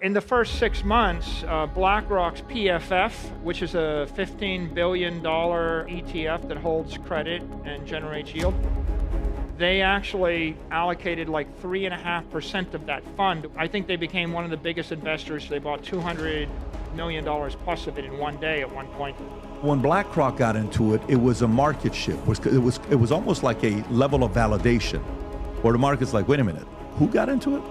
In the first 6 months, BlackRock's PFF, which is a $15 billion ETF that holds credit and generates yield, they actually allocated like 3.5% of that fund. I think they became one of the biggest investors. They bought $200 million plus of it in one day at one point. When BlackRock got into it, it was a market shift. It was almost like a level of validation, where the market's like, wait a minute, who got into it?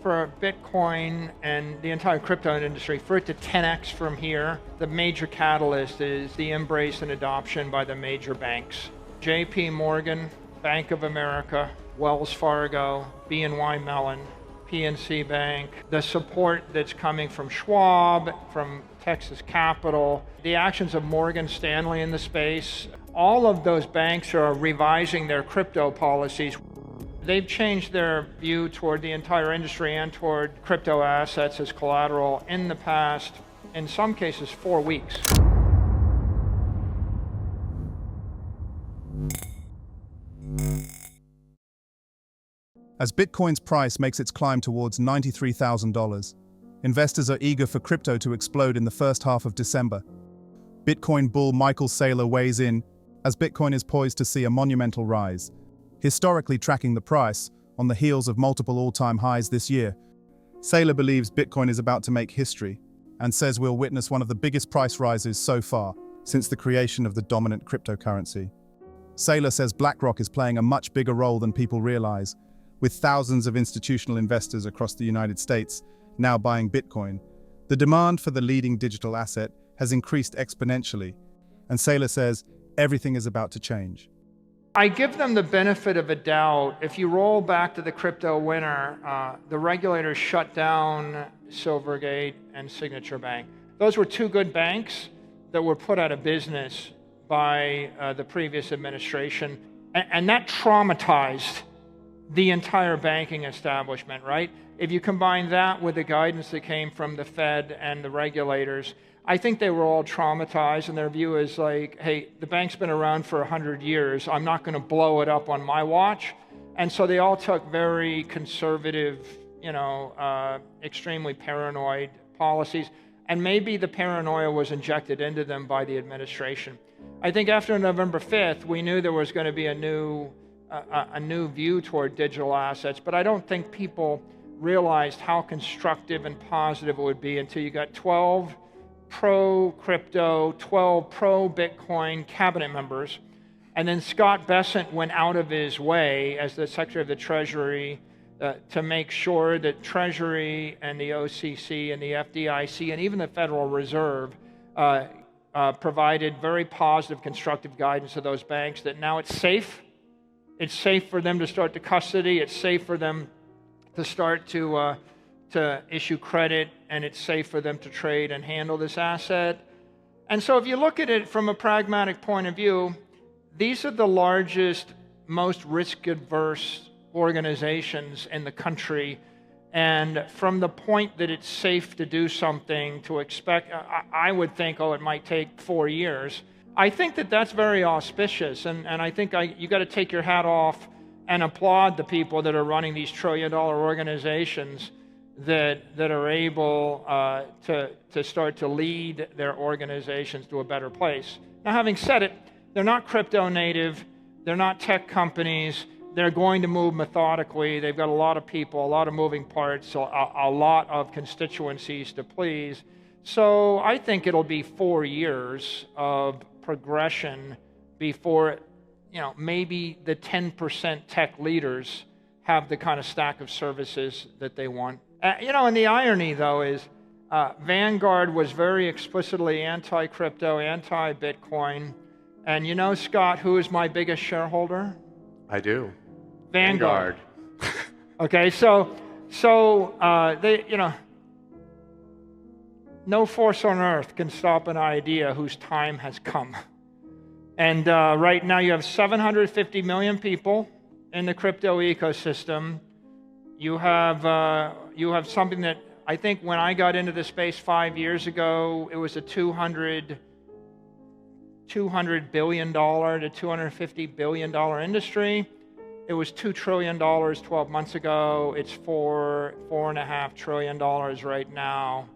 For Bitcoin and the entire crypto industry, for it to 10x from here, the major catalyst is the embrace and adoption by the major banks. JP Morgan, Bank of America, Wells Fargo, BNY Mellon, PNC Bank, the support that's coming from Schwab, from Texas Capital, the actions of Morgan Stanley in the space. All of those banks are revising their crypto policies. They've changed their view toward the entire industry and toward crypto assets as collateral in the past, in some cases, 4 weeks. As Bitcoin's price makes its climb towards $93,000, investors are eager for crypto to explode in the first half of December. Bitcoin bull Michael Saylor weighs in as Bitcoin is poised to see a monumental rise, historically tracking the price on the heels of multiple all-time highs this year. Saylor believes Bitcoin is about to make history and says we'll witness one of the biggest price rises so far since the creation of the dominant cryptocurrency. Saylor says BlackRock is playing a much bigger role than people realize, with thousands of institutional investors across the United States now buying Bitcoin. The demand for the leading digital asset has increased exponentially, and Saylor says everything is about to change. I give them the benefit of a doubt. If you roll back to the crypto winter, the regulators shut down Silvergate and Signature Bank. Those were two good banks that were put out of business by the previous administration, and that traumatized the entire banking establishment, right? If you combine that with the guidance that came from the Fed and the regulators, I think they were all traumatized, and their view is like, hey, the bank's been around for 100 years. I'm not going to blow it up on my watch. And so they all took very conservative, extremely paranoid policies. And maybe the paranoia was injected into them by the administration. I think after November 5th, we knew there was going to be a new view toward digital assets, but I don't think people realized how constructive and positive it would be until you got 12 pro-crypto, 12 pro-Bitcoin cabinet members. And then Scott Bessent went out of his way as the Secretary of the Treasury to make sure that Treasury and the OCC and the FDIC and even the Federal Reserve provided very positive, constructive guidance to those banks that now it's safe. It's safe for them to start to custody. It's safe for them to start to issue credit, and it's safe for them to trade and handle this asset. And so if you look at it from a pragmatic point of view, these are the largest, most risk-averse organizations in the country. And from the point that it's safe to do something, to expect, I would think, it might take 4 years. I think that that's very auspicious, and I think you got to take your hat off and applaud the people that are running these trillion-dollar organizations that are able to start to lead their organizations to a better place. Now, having said it, they're not crypto native, they're not tech companies, they're going to move methodically, they've got a lot of people, a lot of moving parts, a lot of constituencies to please. So I think it'll be 4 years of progression before, maybe the 10% tech leaders have the kind of stack of services that they want. And the irony, though, is Vanguard was very explicitly anti-crypto, anti-Bitcoin. And Scott, who is my biggest shareholder? I do. Vanguard. Okay, so they, no force on earth can stop an idea whose time has come. And right now you have 750 million people in the crypto ecosystem. You have something that I think when I got into the space 5 years ago, it was a $200 billion to $250 billion industry. It was $2 trillion 12 months ago. It's $4.5 trillion right now.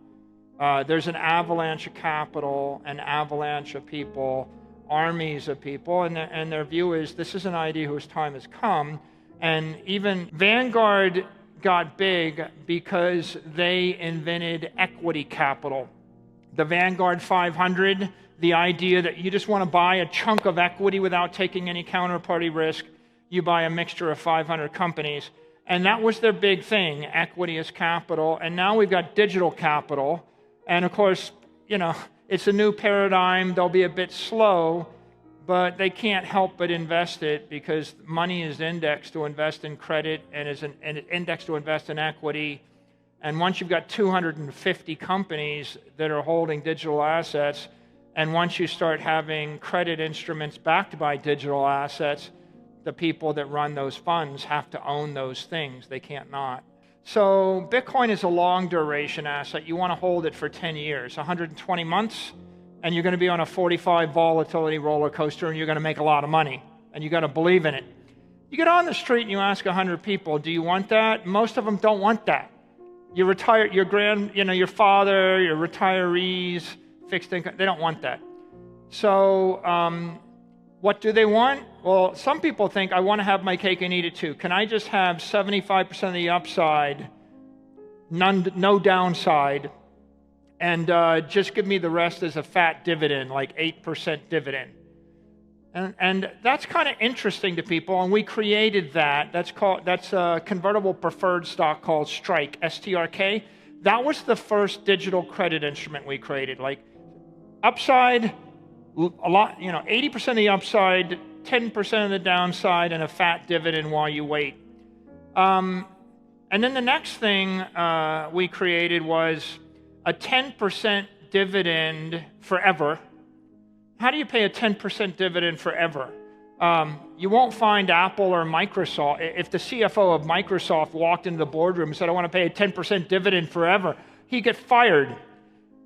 There's an avalanche of capital, an avalanche of people, armies of people, and their view is this is an idea whose time has come. And even Vanguard got big because they invented equity capital. The Vanguard 500, the idea that you just want to buy a chunk of equity without taking any counterparty risk. You buy a mixture of 500 companies. And that was their big thing, equity as capital. And now we've got digital capital. And of course, it's a new paradigm. They'll be a bit slow, but they can't help but invest it because money is indexed to invest in credit and is indexed to invest in equity. And once you've got 250 companies that are holding digital assets, and once you start having credit instruments backed by digital assets, the people that run those funds have to own those things. They can't not. So Bitcoin is a long duration asset. You want to hold it for 10 years, 120 months, and you're going to be on a 45 volatility roller coaster, and you're going to make a lot of money, and you got to believe in it. You get on the street and you ask 100 people, do you want that? Most of them don't want that. You retire, your father, your retirees, fixed income, they don't want that. So what do they want? Well, some people think, I want to have my cake and eat it too. Can I just have 75% of the upside, no downside, and just give me the rest as a fat dividend, like 8% dividend? And that's kind of interesting to people, and we created that. That's a convertible preferred stock called Strike, STRK. That was the first digital credit instrument we created. Like upside, a lot, 80% of the upside, 10% of the downside, and a fat dividend while you wait. And then the next thing we created was a 10% dividend forever. How do you pay a 10% dividend forever? You won't find Apple or Microsoft. If the CFO of Microsoft walked into the boardroom and said, I want to pay a 10% dividend forever, he'd get fired.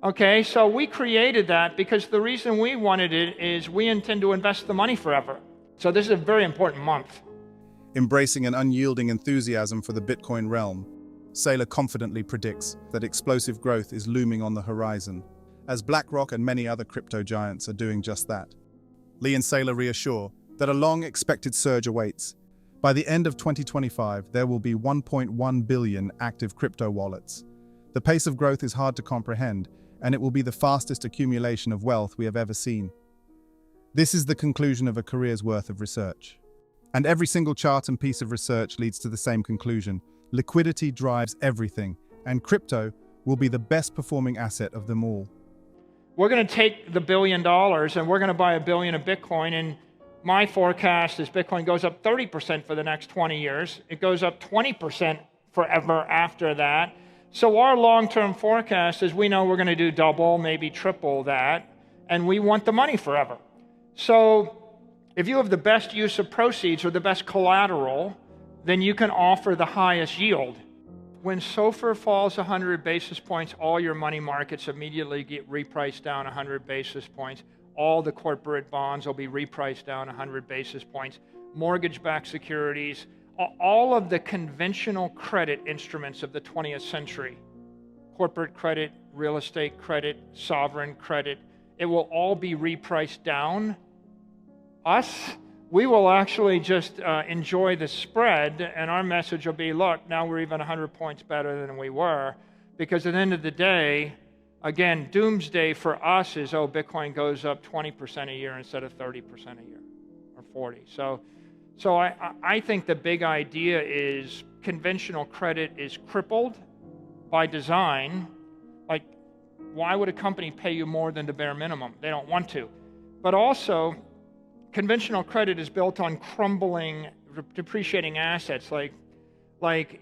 Okay, so we created that because the reason we wanted it is we intend to invest the money forever. So this is a very important month. Embracing an unyielding enthusiasm for the Bitcoin realm, Saylor confidently predicts that explosive growth is looming on the horizon, as BlackRock and many other crypto giants are doing just that. Lee and Saylor reassure that a long-expected surge awaits. By the end of 2025, there will be 1.1 billion active crypto wallets. The pace of growth is hard to comprehend, and it will be the fastest accumulation of wealth we have ever seen. This is the conclusion of a career's worth of research. And every single chart and piece of research leads to the same conclusion. Liquidity drives everything, and crypto will be the best performing asset of them all. We're going to take the $1 billion and we're going to buy $1 billion of Bitcoin. And my forecast is Bitcoin goes up 30% for the next 20 years. It goes up 20% forever after that. So our long-term forecast is we know we're going to do double, maybe triple that, and we want the money forever. So if you have the best use of proceeds or the best collateral, then you can offer the highest yield. When SOFR falls 100 basis points, all your money markets immediately get repriced down 100 basis points. All the corporate bonds will be repriced down 100 basis points. Mortgage-backed securities, all of the conventional credit instruments of the 20th century, corporate credit, real estate credit, sovereign credit, it will all be repriced down. We will actually just enjoy the spread, and our message will be, look, now we're even 100 points better than we were, because at the end of the day, again, doomsday for us is, Bitcoin goes up 20% a year instead of 30% a year, or 40. So I think the big idea is conventional credit is crippled by design. Like, why would a company pay you more than the bare minimum? They don't want to. But also, conventional credit is built on crumbling, depreciating assets. Like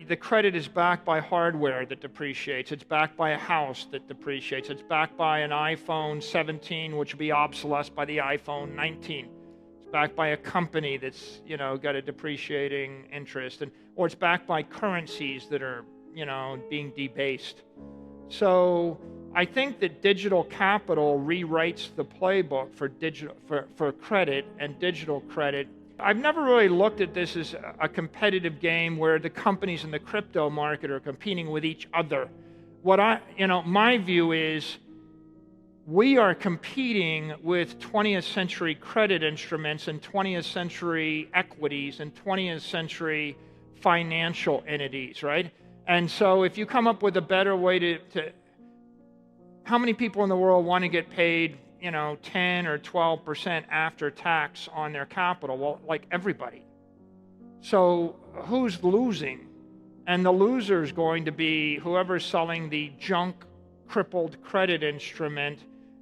the credit is backed by hardware that depreciates. It's backed by a house that depreciates. It's backed by an iPhone 17, which will be obsolete by the iPhone 19. It's backed by a company that's, got a depreciating interest, or it's backed by currencies that are, being debased. So I think that digital capital rewrites the playbook for credit, and digital credit I've never really looked at this as a competitive game where the companies in the crypto market are competing with each other. My view is we are competing with 20th century credit instruments and 20th century equities and 20th century financial entities, right? And so if you come up with a better way to how many people in the world want to get paid 10 or 12% after tax on their capital? Well, like everybody. So who's losing? And the loser is going to be whoever's selling the junk, crippled credit instrument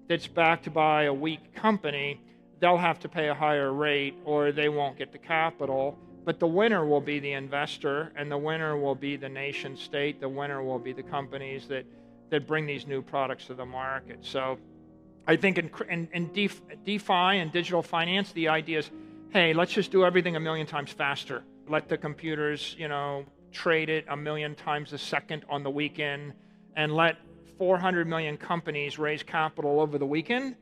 that's backed by a weak company. They'll have to pay a higher rate or they won't get the capital. But the winner will be the investor, and the winner will be the nation state. The winner will be the companies that bring these new products to the market. So I think in DeFi and digital finance, the idea is, hey, let's just do everything a million times faster. Let the computers, trade it a million times a second on the weekend, and let 400 million companies raise capital over the weekend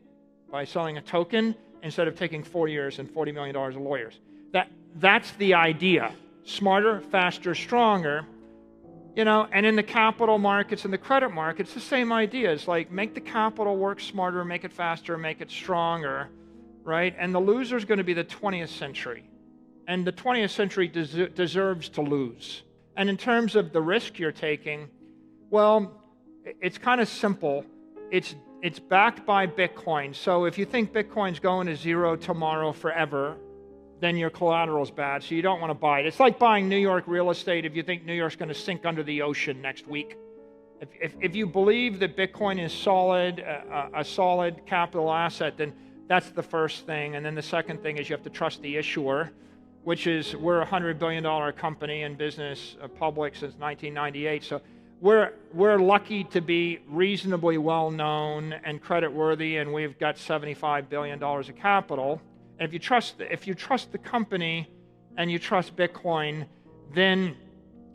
by selling a token instead of taking 4 years and $40 million of lawyers. That's the idea. Smarter, faster, stronger. And in the capital markets and the credit markets, the same idea. It's like make the capital work smarter, make it faster, make it stronger, right? And the loser is going to be the 20th century. And the 20th century deserves to lose. And in terms of the risk you're taking, well, it's kind of simple. It's backed by Bitcoin. So if you think Bitcoin's going to zero tomorrow forever, then your collateral's bad, so you don't want to buy it. It's like buying New York real estate if you think New York's going to sink under the ocean next week. If you believe that Bitcoin is a solid capital asset, then that's the first thing. And then the second thing is you have to trust the issuer, which is we're a $100 billion company in business, public since 1998. So we're lucky to be reasonably well known and credit worthy, and we've got $75 billion of capital. And if you trust the company and you trust Bitcoin, then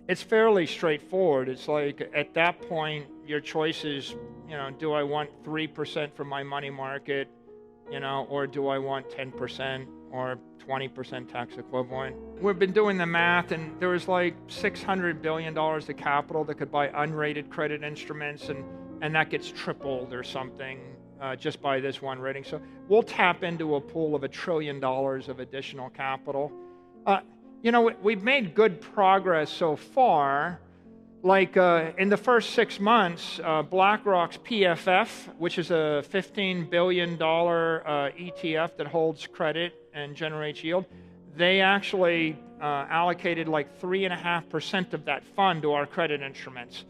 it's fairly straightforward. It's like at that point, your choice is, do I want 3% from my money market, or do I want 10% or 20% tax equivalent? We've been doing the math, and there was like $600 billion of capital that could buy unrated credit instruments, and that gets tripled or something. Just by this one rating. So we'll tap into a pool of $1 trillion of additional capital. We've made good progress so far. Like in the first 6 months, BlackRock's PFF, which is a $15 billion ETF that holds credit and generates yield, they actually allocated like 3.5% of that fund to our credit instruments.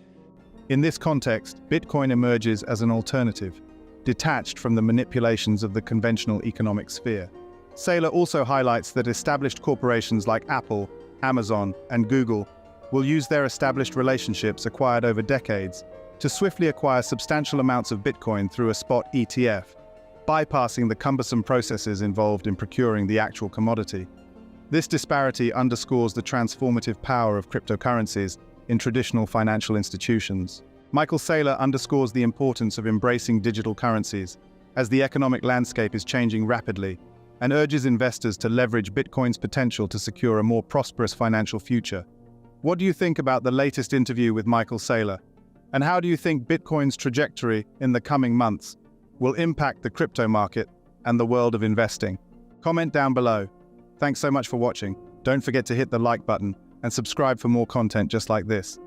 In this context, Bitcoin emerges as an alternative, detached from the manipulations of the conventional economic sphere. Saylor also highlights that established corporations like Apple, Amazon, and Google will use their established relationships acquired over decades to swiftly acquire substantial amounts of Bitcoin through a spot ETF, bypassing the cumbersome processes involved in procuring the actual commodity. This disparity underscores the transformative power of cryptocurrencies in traditional financial institutions. Michael Saylor underscores the importance of embracing digital currencies as the economic landscape is changing rapidly, and urges investors to leverage Bitcoin's potential to secure a more prosperous financial future. What do you think about the latest interview with Michael Saylor? And how do you think Bitcoin's trajectory in the coming months will impact the crypto market and the world of investing? Comment down below. Thanks so much for watching. Don't forget to hit the like button and subscribe for more content just like this.